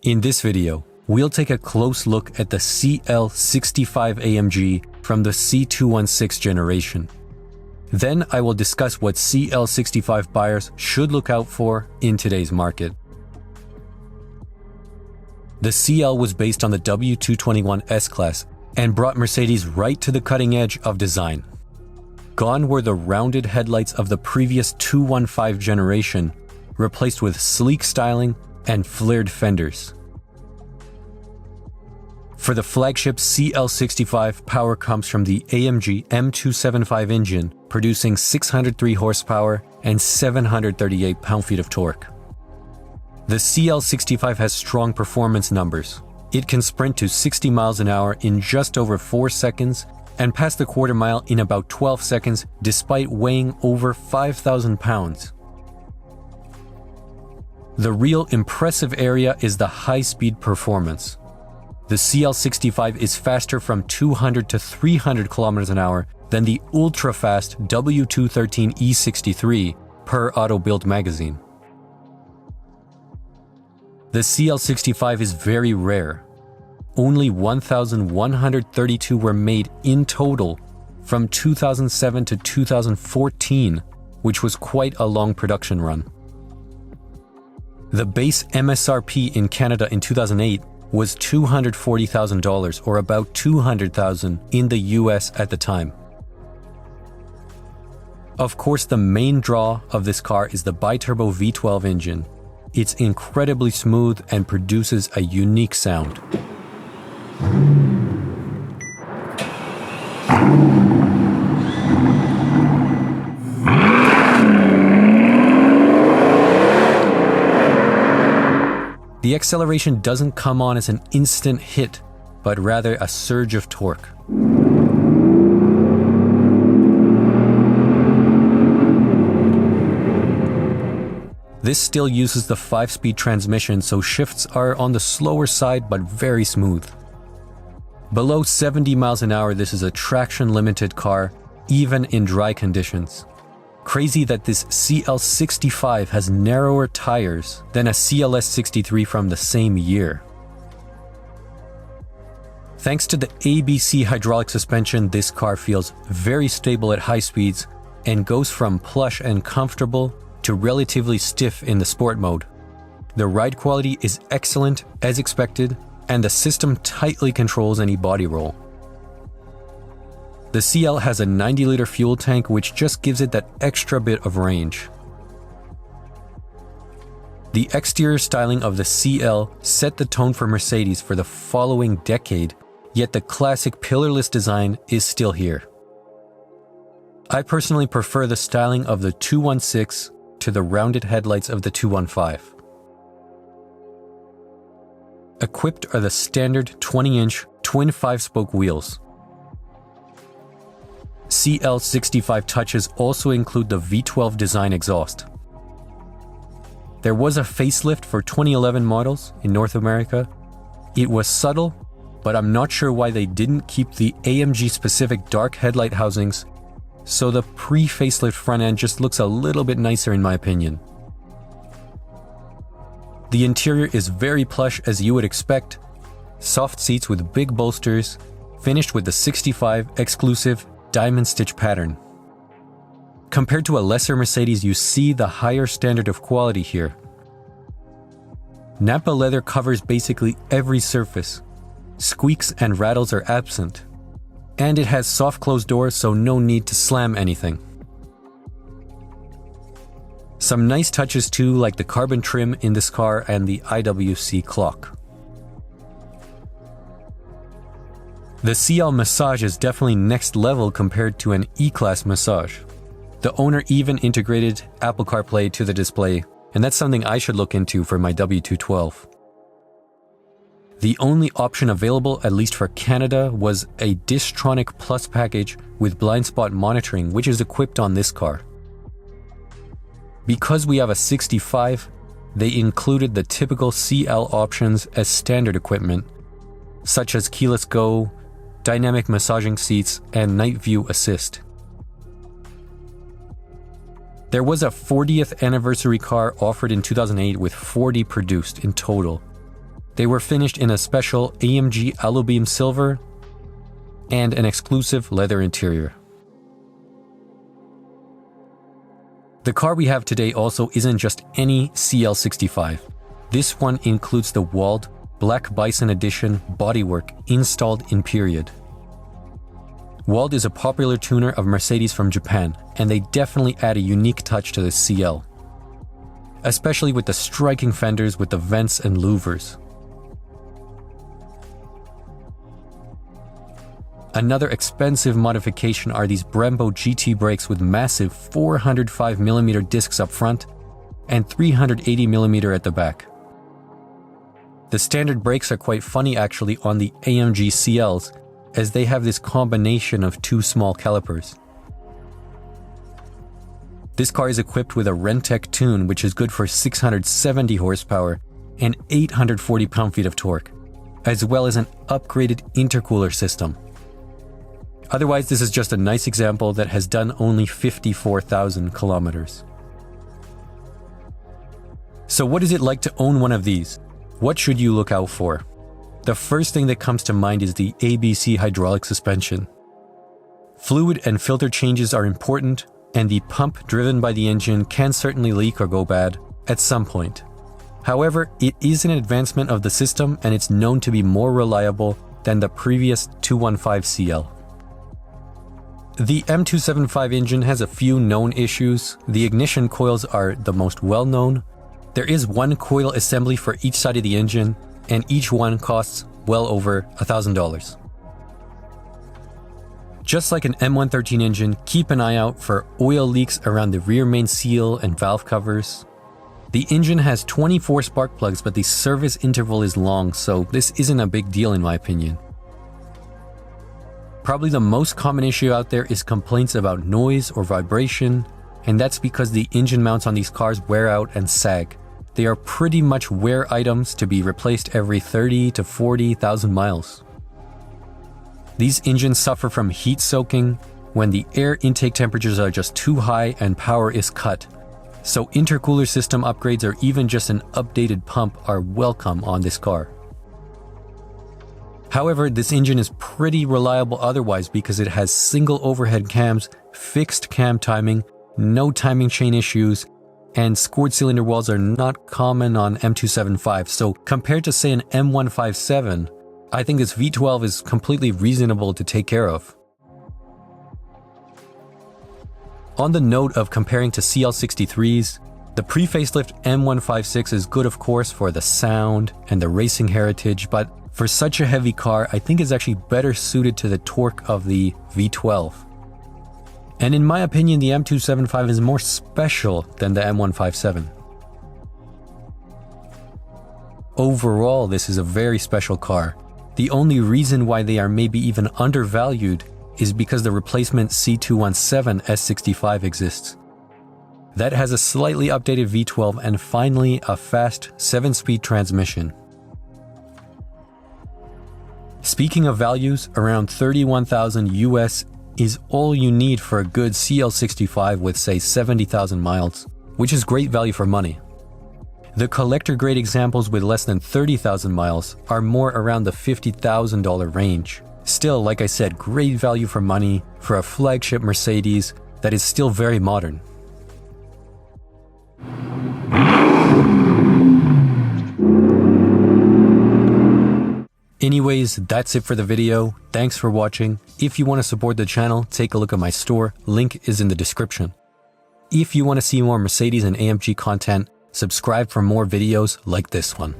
In this video, we'll take a close look at the CL65 AMG from the C216 generation. Then I will discuss what CL65 buyers should look out for in today's market. The CL was based on the W221 S-Class and brought Mercedes right to the cutting edge of design. Gone were the rounded headlights of the previous 215 generation, replaced with sleek styling and flared fenders. For the flagship CL65, power comes from the AMG M275 engine, producing 603 horsepower and 738 pound-feet of torque. The CL65 has strong performance numbers. It can sprint to 60 miles an hour in just over 4 seconds and pass the quarter mile in about 12 seconds despite weighing over 5,000 pounds. The real impressive area is the high-speed performance. The CL65 is faster from 200 to 300 kilometers an hour than the ultra-fast W213 E63 per Auto Bild magazine. The CL65 is very rare. Only 1,132 were made in total from 2007 to 2014, which was quite a long production run. The base MSRP in Canada in 2008 was $240,000 or about $200,000 in the US at the time. Of course, the main draw of this car is the biturbo V12 engine. It's incredibly smooth and produces a unique sound. The acceleration doesn't come on as an instant hit, but rather a surge of torque. This still uses the 5-speed transmission, so shifts are on the slower side but very smooth. Below 70 miles an hour, this is a traction-limited car, even in dry conditions. Crazy that this CL65 has narrower tires than a CLS63 from the same year. Thanks to the ABC hydraulic suspension, this car feels very stable at high speeds and goes from plush and comfortable to relatively stiff in the sport mode. The ride quality is excellent as expected, and the system tightly controls any body roll. The CL has a 90-liter fuel tank, which just gives it that extra bit of range. The exterior styling of the CL set the tone for Mercedes for the following decade, yet the classic pillarless design is still here. I personally prefer the styling of the 216 to the rounded headlights of the 215. Equipped are the standard 20-inch twin 5-spoke wheels. CL65 touches also include the V12 design exhaust. There was a facelift for 2011 models in North America. It was subtle, but I'm not sure why they didn't keep the AMG-specific dark headlight housings, so the pre-facelift front end just looks a little bit nicer in my opinion. The interior is very plush as you would expect, soft seats with big bolsters, finished with the 65 exclusive diamond stitch pattern. Compared to a lesser Mercedes, you see the higher standard of quality here. Nappa leather covers basically every surface. Squeaks and rattles are absent. And it has soft closed doors, so no need to slam anything. Some nice touches too, like the carbon trim in this car and the IWC clock. The CL massage is definitely next level compared to an E-Class massage. The owner even integrated Apple CarPlay to the display, and that's something I should look into for my W212. The only option available, at least for Canada, was a Distronic Plus package with blind spot monitoring, which is equipped on this car. Because we have a 65, they included the typical CL options as standard equipment, such as keyless go, dynamic massaging seats, and night view assist. There was a 40th anniversary car offered in 2008 with 40 produced in total. They were finished in a special AMG alubeam silver and an exclusive leather interior. The car we have today also isn't just any CL65. This one includes the walled Black Bison Edition bodywork installed in period. Walled is a popular tuner of Mercedes from Japan, and they definitely add a unique touch to the CL, especially with the striking fenders with the vents and louvers. Another expensive modification are these Brembo GT brakes with massive 405mm discs up front and 380mm at the back. The standard brakes are quite funny actually on the AMG CLs, as they have this combination of two small calipers. This car is equipped with a Rentec tune, which is good for 670 horsepower and 840 pound-feet of torque, as well as an upgraded intercooler system. Otherwise, this is just a nice example that has done only 54,000 kilometers. So what is it like to own one of these? What should you look out for? The first thing that comes to mind is the ABC hydraulic suspension. Fluid and filter changes are important, and the pump driven by the engine can certainly leak or go bad at some point. However, it is an advancement of the system, and it's known to be more reliable than the previous 215 CL. The M275 engine has a few known issues. The ignition coils are the most well-known. There is one coil assembly for each side of the engine, and each one costs well over $1,000. Just like an M113 engine, keep an eye out for oil leaks around the rear main seal and valve covers. The engine has 24 spark plugs, but the service interval is long, so this isn't a big deal in my opinion. Probably the most common issue out there is complaints about noise or vibration, and that's because the engine mounts on these cars wear out and sag. They are pretty much wear items to be replaced every 30 to 40,000 miles. These engines suffer from heat soaking when the air intake temperatures are just too high and power is cut. So intercooler system upgrades or even just an updated pump are welcome on this car. However, this engine is pretty reliable otherwise because it has single overhead cams, fixed cam timing, no timing chain issues, and scored cylinder walls are not common on M275. So compared to say an M157, I think this V12 is completely reasonable to take care of. On the note of comparing to CL63s, the pre-facelift M156 is good of course for the sound and the racing heritage, but for such a heavy car, I think it's actually better suited to the torque of the V12. And in my opinion, the M275 is more special than the M157. Overall, this is a very special car. The only reason why they are maybe even undervalued is because the replacement C217 S65 exists. That has a slightly updated V12 and finally a fast 7-speed transmission. Speaking of values, around $31,000 US is all you need for a good CL65 with say 70,000 miles, which is great value for money. The collector grade examples with less than 30,000 miles are more around the $50,000 range. Still, like I said, great value for money for a flagship Mercedes that is still very modern. Anyways, that's it for the video. Thanks for watching. If you want to support the channel, take a look at my store. Link is in the description. If you want to see more Mercedes and AMG content, subscribe for more videos like this one.